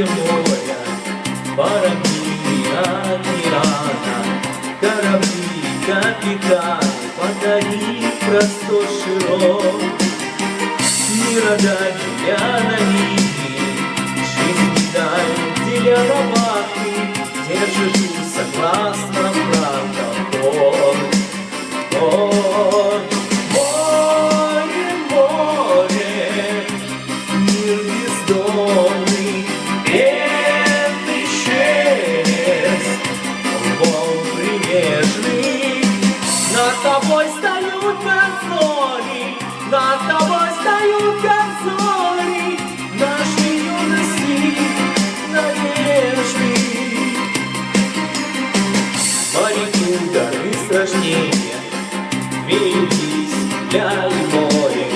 воде моря, парами океана, корабли, капитаны, подари простор широк. Мира деля на линии, жизнь даль деля на вахты, держит согласно правдам горд. Море, море, мир бездонный, пенный шелест, волн прилежный. Над тобой встают горзоли, над тобой встают горзоли нашей юности, надежды. Моряку даны сражения, велись для море,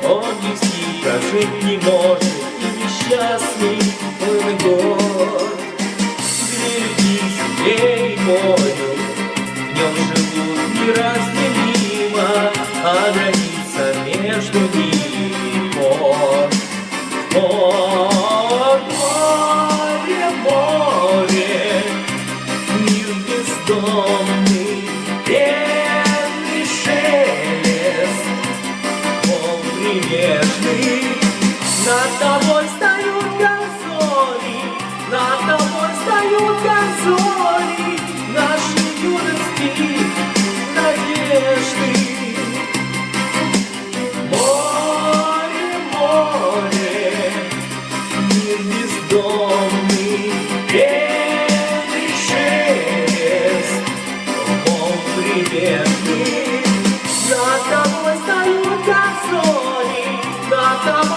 он без них прожить не может, и несчастный он год. Две земле и морю, в нем живут неразделимо, а граница между ними порт. Море, море, мир бездомный, пенный шелест, волн прилежный. Над тобой встают горзоли, над тобой встают горзоли нашей юности, надежды. Море, море, мир бездомный, пенный шелест, волн прилежный. Над тобой встают горзоли, над тобой